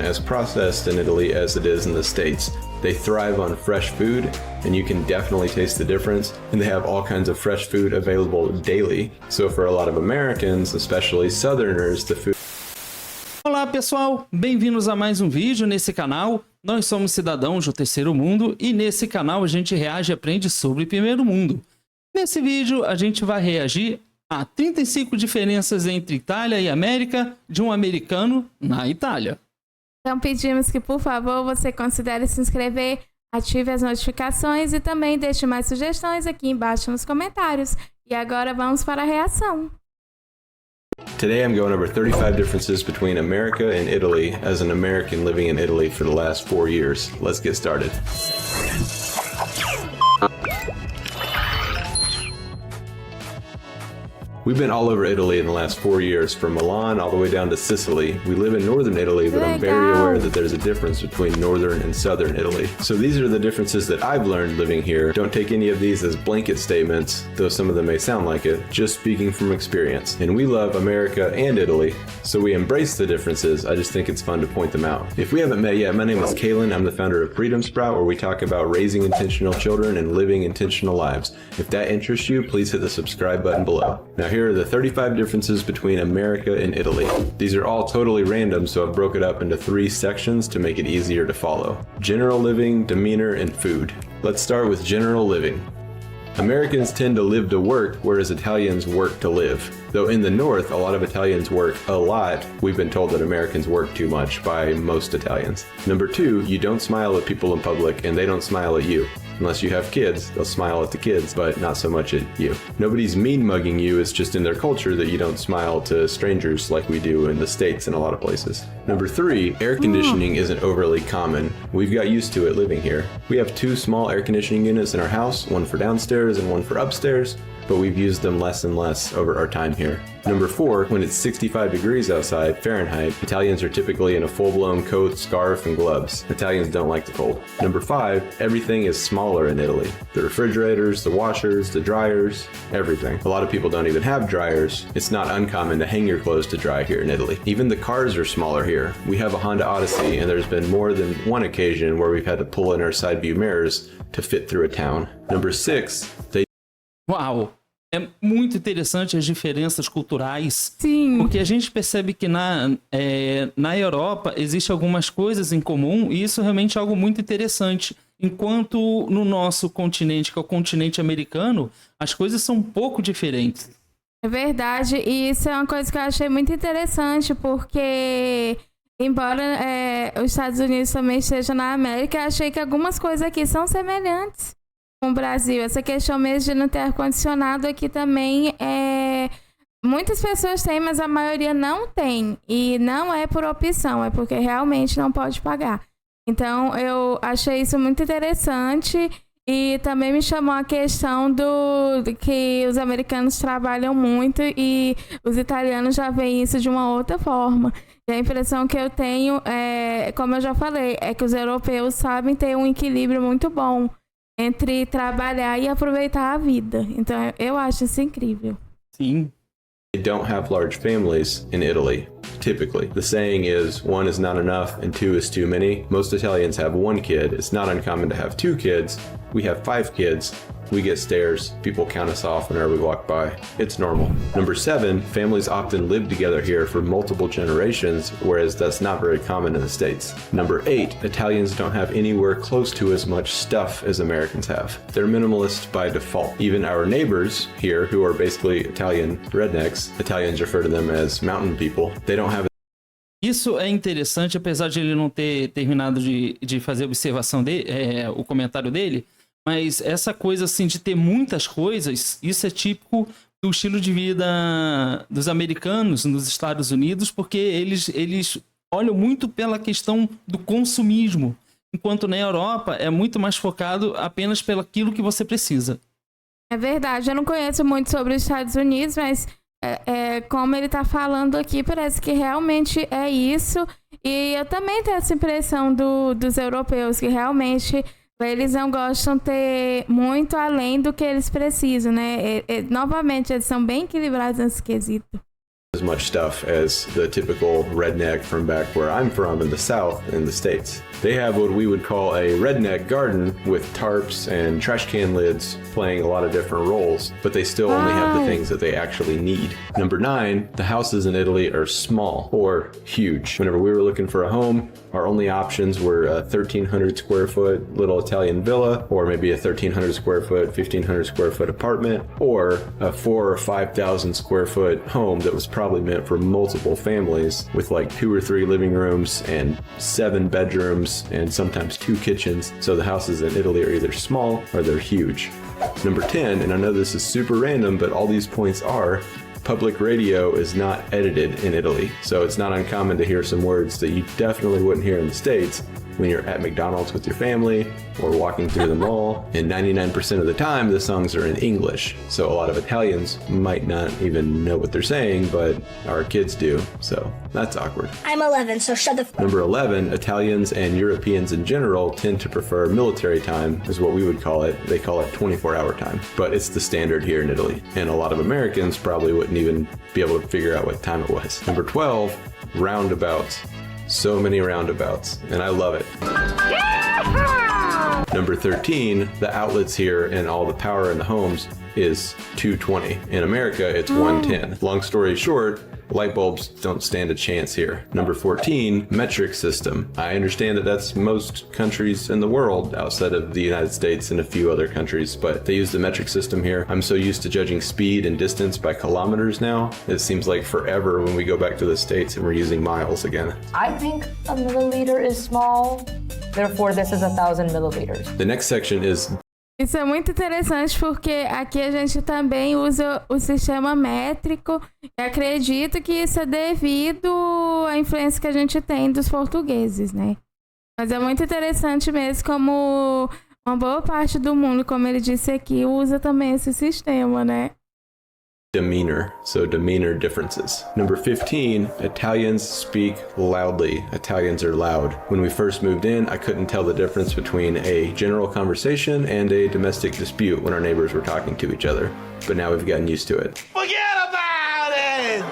as processed in Italy as it is in the States. They thrive on fresh food, and you can definitely taste the difference, and they have all kinds of fresh food available daily. So for a lot of Americans, especially Southerners, the food... Olá pessoal, bem-vindos a mais um vídeo nesse canal. Nós somos cidadãos do terceiro mundo e nesse canal a gente reage e aprende sobre o primeiro mundo. Nesse vídeo a gente vai reagir a 35 diferenças entre Itália e América de um americano na Itália. Então pedimos que, por favor, você considere se inscrever, ative as notificações e também deixe mais sugestões aqui embaixo nos comentários. E agora vamos para a reação. Today I'm going over 35 differences between America and Italy as an American living in Italy for the last 4 years. Let's get started. We've been all over Italy in the last 4 years, from Milan all the way down to Sicily. We live in northern Italy, but I'm very aware that there's a difference between northern and southern Italy. So these are the differences that I've learned living here. Don't take any of these as blanket statements, though some of them may sound like it, just speaking from experience. And we love America and Italy, so we embrace the differences. I just think it's fun to point them out. If we haven't met yet, my name is Kalen. I'm the founder of Freedom Sprout, where we talk about raising intentional children and living intentional lives. If that interests you, please hit the subscribe button below. Now here are the 35 differences between America and Italy. These are all totally random, so I've broke it up into 3 sections to make it easier to follow. General living, demeanor, and food. Let's start with general living. Americans tend to live to work, whereas Italians work to live. Though in the north, a lot of Italians work a lot, we've been told that Americans work too much by most Italians. Number 2, you don't smile at people in public, and they don't smile at you. Unless you have kids, they'll smile at the kids, but not so much at you. Nobody's mean mugging you, it's just in their culture that you don't smile to strangers like we do in the States and a lot of places. Number 3, air conditioning isn't overly common. We've got used to it living here. We have 2 small air conditioning units in our house, one for downstairs and one for upstairs, but we've used them less and less over our time here. Number 4, when it's 65 degrees outside, Fahrenheit, Italians are typically in a full-blown coat, scarf, and gloves. Italians don't like the cold. Number 5, everything is smaller in Italy. The refrigerators, the washers, the dryers, everything. A lot of people don't even have dryers. It's not uncommon to hang your clothes to dry here in Italy. Even the cars are smaller here. We have a Honda Odyssey, and there's been more than one occasion where we've had to pull in our side view mirrors to fit through a town. Number 6, they... Uau! É muito interessante as diferenças culturais. Sim. Porque a gente percebe que na Europa existem algumas coisas em comum e isso realmente é algo muito interessante. Enquanto no nosso continente, que é o continente americano, as coisas são um pouco diferentes. É verdade, e isso é uma coisa que eu achei muito interessante, porque embora os Estados Unidos também estejam na América, eu achei que algumas coisas aqui são semelhantes com o Brasil. Essa questão mesmo de não ter ar-condicionado aqui também muitas pessoas têm, mas a maioria não tem. E não é por opção, é porque realmente não pode pagar. Então eu achei isso muito interessante e também me chamou a questão que os americanos trabalham muito e os italianos já veem isso de uma outra forma. E a impressão que eu tenho, como eu já falei, é que os europeus sabem ter um equilíbrio muito bom entre trabalhar e aproveitar a vida. Então eu acho isso incrível. Sim. They don't have large families in Italy, typically. The saying is 1 is not enough and 2 is too many. Most Italians have 1 kid. It's not uncommon to have 2 kids. We have 5 kids. We get stares. People count us off whenever we walk by. It's normal. Number 7, families often live together here for multiple generations, whereas that's not very common in the States. Number 8, Italians don't have anywhere close to as much stuff as Americans have. They're minimalist by default. Even our neighbors here, who are basically Italian rednecks, Italians refer to them as mountain people, they don't have... Isso é interessante, apesar de ele não ter terminado de fazer a observação dele, o comentário dele, mas essa coisa assim de ter muitas coisas, isso é típico do estilo de vida dos americanos nos Estados Unidos, porque eles olham muito pela questão do consumismo, enquanto na Europa é muito mais focado apenas pelo aquilo que você precisa. É verdade, eu não conheço muito sobre os Estados Unidos, mas como ele está falando aqui, parece que realmente é isso. E eu também tenho essa impressão dos europeus, que realmente eles não gostam de ter muito além do que eles precisam, né? Novamente, eles são bem equilibrados nesse quesito. As much stuff as the typical redneck from back where I'm from in the South in the States. They have what we would call a redneck garden with tarps and trash can lids playing a lot of different roles, but they still only have the things that they actually need. Number 9, the houses in Italy are small or huge. Whenever we were looking for a home, our only options were a 1,300 square foot little Italian villa, or maybe a 1,300 square foot, 1,500 square foot apartment, or a 4,000 or 5,000 square foot home that was probably meant for multiple families with like 2 or 3 living rooms and 7 bedrooms and sometimes 2 kitchens. So the houses in Italy are either small or they're huge. Number 10, and I know this is super random, but all these points are, public radio is not edited in Italy. So it's not uncommon to hear some words that you definitely wouldn't hear in the States when you're at McDonald's with your family or walking through the mall. And 99% of the time, the songs are in English. So a lot of Italians might not even know what they're saying, but our kids do. So that's awkward. I'm 11, so shut the f. Number 11, Italians and Europeans in general tend to prefer military time, is what we would call it. They call it 24-hour time, but it's the standard here in Italy. And a lot of Americans probably wouldn't even be able to figure out what time it was. Number 12, roundabouts. So many roundabouts, and I love it. Number 13, the outlets here and all the power in the homes is 220. In America, it's 110. Long story short, light bulbs don't stand a chance here. Number 14, metric system. I understand that that's most countries in the world outside of the United States and a few other countries, but they use the metric system here. I'm so used to judging speed and distance by kilometers now. It seems like forever when we go back to the States and we're using miles again. I think a milliliter is small, therefore this is 1,000 milliliters. The next section is Isso é muito interessante porque aqui a gente também usa o sistema métrico e acredito que isso é devido à influência que a gente tem dos portugueses, né? Mas é muito interessante mesmo como uma boa parte do mundo, como ele disse aqui, usa também esse sistema, né? demeanor, so demeanor differences. Number 15, Italians speak loudly. Italians are loud. When we first moved in, I couldn't tell the difference between a general conversation and a domestic dispute when our neighbors were talking to each other, but now we've gotten used to it. Forget about it!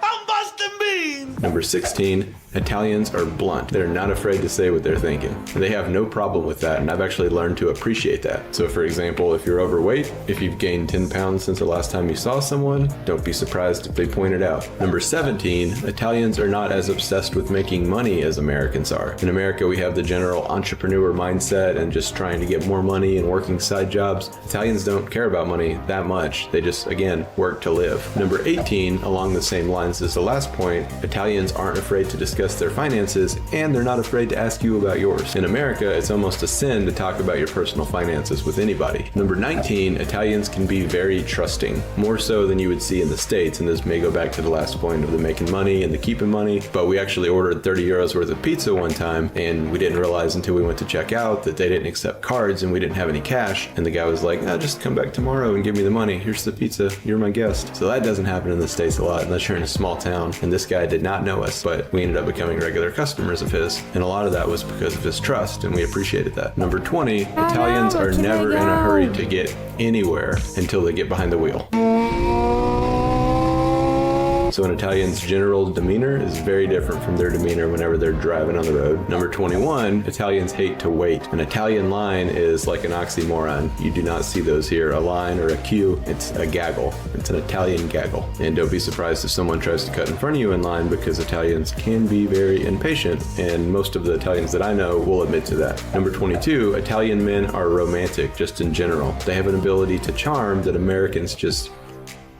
I'm busting beans! Number 16, Italians are blunt. They're not afraid to say what they're thinking. They have no problem with that, and I've actually learned to appreciate that. So for example, if you're overweight, if you've gained 10 pounds since the last time you saw someone, don't be surprised if they point it out. Number 17, Italians are not as obsessed with making money as Americans are. In America, we have the general entrepreneur mindset and just trying to get more money and working side jobs. Italians don't care about money that much. They just, again, work to live. Number 18, along the same lines as the last point, Italians aren't afraid to discuss their finances, and they're not afraid to ask you about yours. In America, it's almost a sin to talk about your personal finances with anybody. Number 19, Italians can be very trusting, more so than you would see in the States, and this may go back to the last point of the making money and the keeping money, but we actually ordered 30 euros worth of pizza one time, and we didn't realize until we went to check out that they didn't accept cards and we didn't have any cash, and the guy was like, just come back tomorrow and give me the money. Here's the pizza. You're my guest. So that doesn't happen in the States a lot unless you're in a small town, and this guy did not know us, but we ended up becoming regular customers of his, and a lot of that was because of his trust, and we appreciated that. Number 20, Italians are never in a hurry to get anywhere until they get behind the wheel. So an Italian's general demeanor is very different from their demeanor whenever they're driving on the road. Number 21, Italians hate to wait. An Italian line is like an oxymoron. You do not see those here. A line or a queue, it's a gaggle. It's an Italian gaggle. And don't be surprised if someone tries to cut in front of you in line, because Italians can be very impatient, and most of the Italians that I know will admit to that. Number 22, Italian men are romantic just in general. They have an ability to charm that Americans just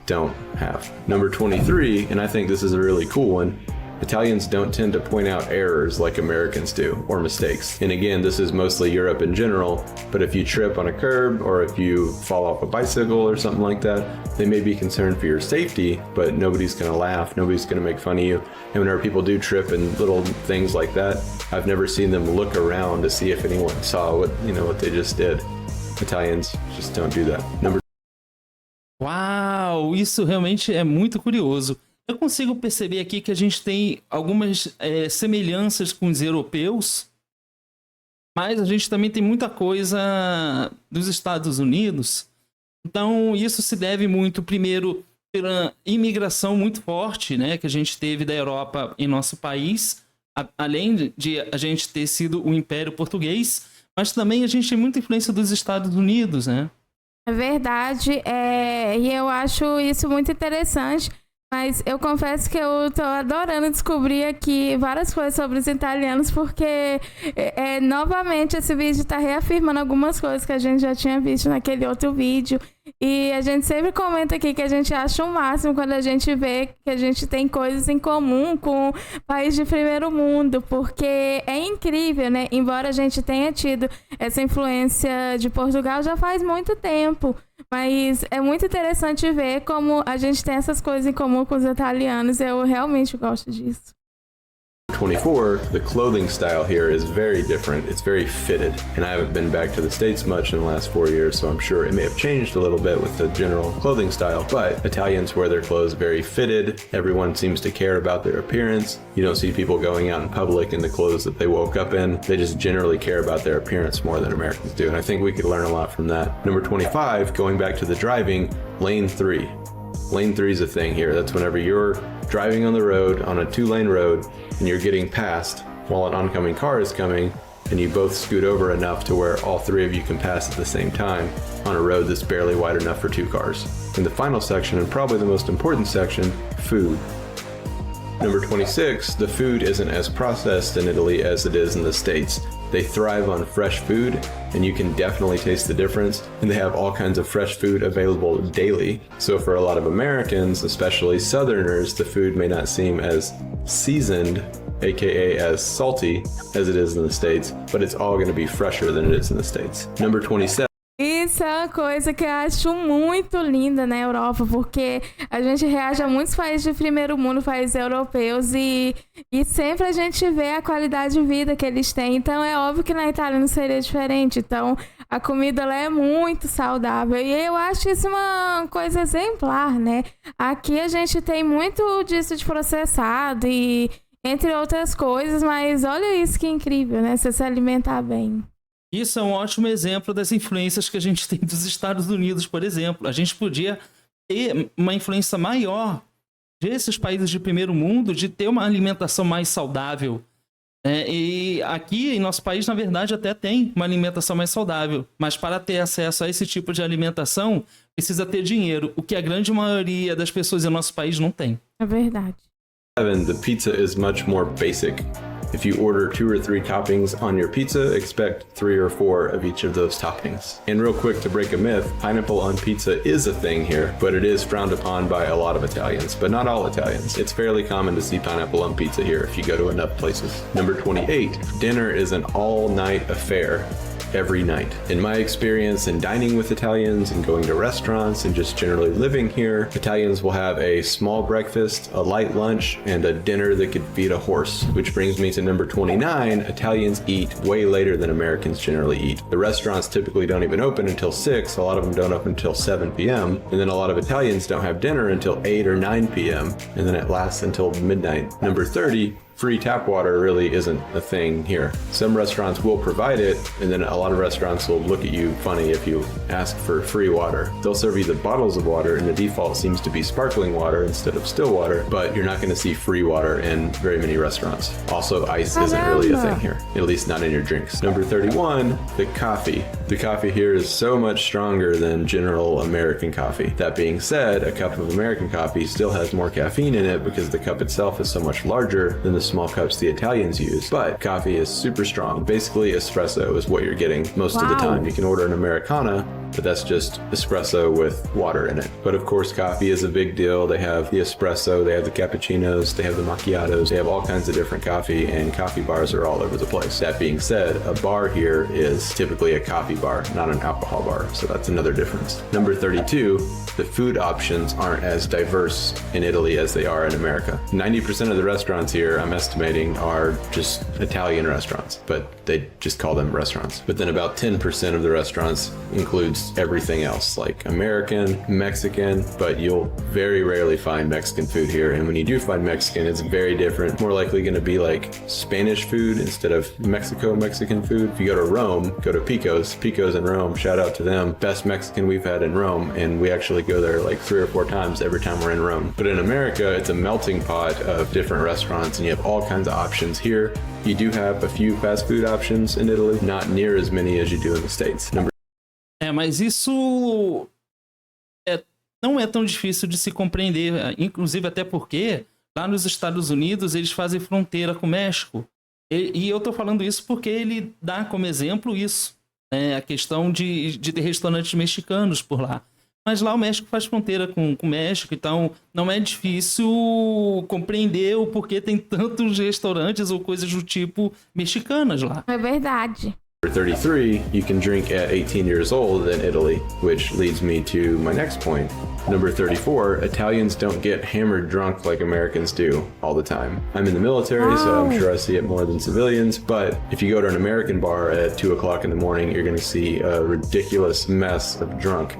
don't have. Number 23, and I think this is a really cool one, Italians don't tend to point out errors like Americans do, or mistakes. And again, this is mostly Europe in general, but if you trip on a curb or if you fall off a bicycle or something like that, they may be concerned for your safety, but nobody's gonna laugh, nobody's gonna make fun of you. And whenever people do trip and little things like that, I've never seen them look around to see if anyone saw what they just did. Italians just don't do that. Number Uau, isso realmente é muito curioso. Eu consigo perceber aqui que a gente tem algumas semelhanças com os europeus, mas a gente também tem muita coisa dos Estados Unidos. Então isso se deve muito, primeiro, pela imigração muito forte, né, que a gente teve da Europa em nosso país, além de a gente ter sido o Império Português, mas também a gente tem muita influência dos Estados Unidos, né? É verdade, e eu acho isso muito interessante, mas eu confesso que eu tô adorando descobrir aqui várias coisas sobre os italianos, porque novamente esse vídeo tá reafirmando algumas coisas que a gente já tinha visto naquele outro vídeo. E a gente sempre comenta aqui que a gente acha o máximo quando a gente vê que a gente tem coisas em comum com países de primeiro mundo, porque é incrível, né? Embora a gente tenha tido essa influência de Portugal já faz muito tempo, mas é muito interessante ver como a gente tem essas coisas em comum com os italianos. Eu realmente gosto disso. 24, the clothing style here is very different. It's very fitted. And I haven't been back to the States much in the last 4 years, so I'm sure it may have changed a little bit with the general clothing style. But Italians wear their clothes very fitted. Everyone seems to care about their appearance. You don't see people going out in public in the clothes that they woke up in. They just generally care about their appearance more than Americans do. And I think we could learn a lot from that. Number 25, going back to the driving, lane 3. Lane 3 is a thing here. That's whenever you're driving on the road, on a 2-lane road, and you're getting passed while an oncoming car is coming, and you both scoot over enough to where all 3 of you can pass at the same time on a road that's barely wide enough for 2 cars. In the final section, and probably the most important section, food. Number 26, the food isn't as processed in Italy as it is in the States. They thrive on fresh food, and you can definitely taste the difference. And they have all kinds of fresh food available daily. So for a lot of Americans, especially Southerners, the food may not seem as seasoned, aka as salty, as it is in the States, but it's all going to be fresher than it is in the States. Number 27. Isso é uma coisa que eu acho muito linda na Europa, porque a gente reage a muitos países de primeiro mundo, países europeus, e sempre a gente vê a qualidade de vida que eles têm. Então é óbvio que na Itália não seria diferente. Então a comida lá é muito saudável e eu acho isso uma coisa exemplar, né? Aqui a gente tem muito disso de processado e entre outras coisas, mas olha isso que incrível, né? Você se alimentar bem. Isso é um ótimo exemplo das influências que a gente tem dos Estados Unidos, por exemplo. A gente podia ter uma influência maior desses países de primeiro mundo, de ter uma alimentação mais saudável. E aqui em nosso país, na verdade, até tem uma alimentação mais saudável. Mas para ter acesso a esse tipo de alimentação, precisa ter dinheiro, o que a grande maioria das pessoas em nosso país não tem. É verdade. The pizza is much more basic. If you order 2 or 3 toppings on your pizza, expect 3 or 4 of each of those toppings. And real quick, to break a myth, pineapple on pizza is a thing here, but it is frowned upon by a lot of Italians, but not all Italians. It's fairly common to see pineapple on pizza here if you go to enough places. Number 28, dinner is an all-night affair. Every night. In my experience in dining with Italians and going to restaurants and just generally living here, Italians will have a small breakfast, a light lunch, and a dinner that could feed a horse. Which brings me to number 29, Italians eat way later than Americans generally eat. The restaurants typically don't even open until 6, a lot of them don't open until 7 p.m., and then a lot of Italians don't have dinner until 8 or 9 p.m., and then it lasts until midnight. Number 30, free tap water really isn't a thing here. Some restaurants will provide it, and then a lot of restaurants will look at you funny if you ask for free water. They'll serve you the bottles of water, and the default seems to be sparkling water instead of still water, but you're not going to see free water in very many restaurants. Also, ice isn't really a thing here, at least not in your drinks. Number 31, the coffee. The coffee here is so much stronger than general American coffee. That being said, a cup of American coffee still has more caffeine in it because the cup itself is so much larger than the small cups the Italians use, but coffee is super strong. Basically, espresso is what you're getting most of the time. You can order an Americana, but that's just espresso with water in it. But of course, coffee is a big deal. They have the espresso, they have the cappuccinos, they have the macchiatos, they have all kinds of different coffee, and coffee bars are all over the place. That being said, a bar here is typically a coffee bar, not an alcohol bar, so that's another difference. Number 32, the food options aren't as diverse in Italy as they are in America. 90% of the restaurants here, I'm estimating are just Italian restaurants, but they just call them restaurants. But then about 10% of the restaurants includes everything else, like American, Mexican, but you'll very rarely find Mexican food here. And when you do find Mexican, it's very different. More likely going to be like Spanish food instead of Mexican food. If you go to Rome, go to Pico's in Rome, shout out to them. Best Mexican we've had in Rome, and we actually go there like 3 or 4 times every time we're in Rome. But in America, it's a melting pot of different restaurants, and you have all kinds of options here. You do have a few fast food options in Italy, not near as many as you do in the States. Mas isso não é tão difícil de se compreender, inclusive até porque lá nos Estados Unidos eles fazem fronteira com o México. E eu tô falando isso porque ele dá como exemplo isso, né? A questão de ter restaurantes mexicanos por lá. Mas lá o México faz fronteira com o México, então não é difícil compreender o porquê tem tantos restaurantes ou coisas do tipo mexicanas lá. É verdade. Number 33, you can drink at 18 years old in Italy, which leads me to my next point. Number 34, Italians don't get hammered drunk like Americans do all the time. I'm in the military, so I'm sure I see it more than civilians, but if you go to an American bar at 2 o'clock in the morning, you're going to see a ridiculous mess of drunk.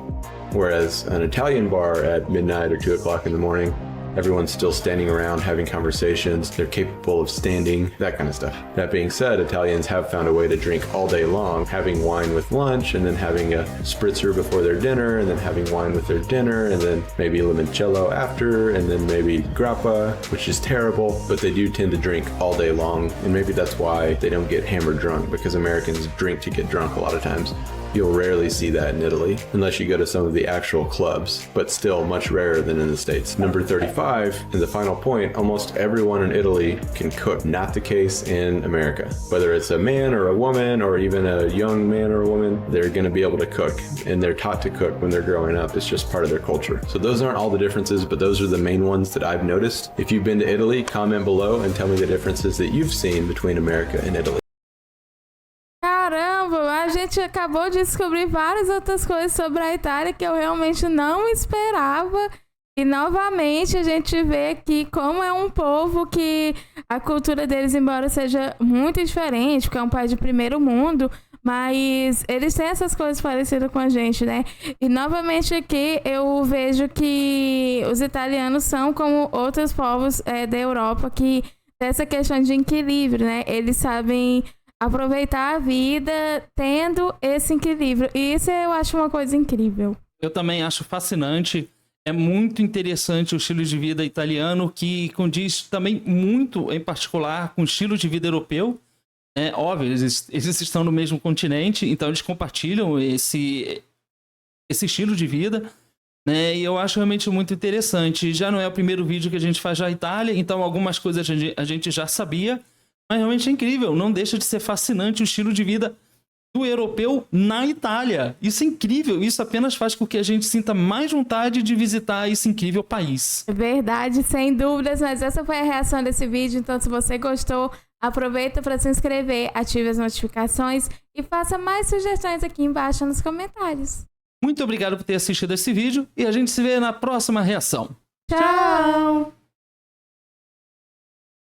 Whereas an Italian bar at midnight or 2 o'clock in the morning, everyone's still standing around having conversations. They're capable of standing, that kind of stuff. That being said, Italians have found a way to drink all day long, having wine with lunch and then having a spritzer before their dinner and then having wine with their dinner and then maybe limoncello after and then maybe grappa, which is terrible, but they do tend to drink all day long. And maybe that's why they don't get hammered drunk, because Americans drink to get drunk a lot of times. You'll rarely see that in Italy, unless you go to some of the actual clubs, but still much rarer than in the States. Number 35, and the final point, almost everyone in Italy can cook. Not the case in America. Whether it's a man or a woman, or even a young man or a woman, they're gonna be able to cook, and they're taught to cook when they're growing up. It's just part of their culture. So those aren't all the differences, but those are the main ones that I've noticed. If you've been to Italy, comment below and tell me the differences that you've seen between America and Italy. Caramba, a gente acabou de descobrir várias outras coisas sobre a Itália que eu realmente não esperava. E novamente a gente vê aqui como é um povo que a cultura deles, embora seja muito diferente, porque é um país de primeiro mundo, mas eles têm essas coisas parecidas com a gente, né? E novamente aqui eu vejo que os italianos são como outros povos da Europa, que tem essa questão de equilíbrio, né? Eles sabem aproveitar a vida tendo esse equilíbrio. E isso eu acho uma coisa incrível. Eu também acho fascinante. É muito interessante o estilo de vida italiano, que condiz também muito, em particular, com o estilo de vida europeu. É óbvio, eles estão no mesmo continente, então eles compartilham esse estilo de vida, né? E eu acho realmente muito interessante. Já não é o primeiro vídeo que a gente faz da Itália, então algumas coisas a gente já sabia. Mas realmente é incrível, não deixa de ser fascinante o estilo de vida do europeu na Itália. Isso é incrível, isso apenas faz com que a gente sinta mais vontade de visitar esse incrível país. É verdade, sem dúvidas, mas essa foi a reação desse vídeo, então se você gostou, aproveita para se inscrever, ative as notificações e faça mais sugestões aqui embaixo nos comentários. Muito obrigado por ter assistido esse vídeo e a gente se vê na próxima reação. Tchau!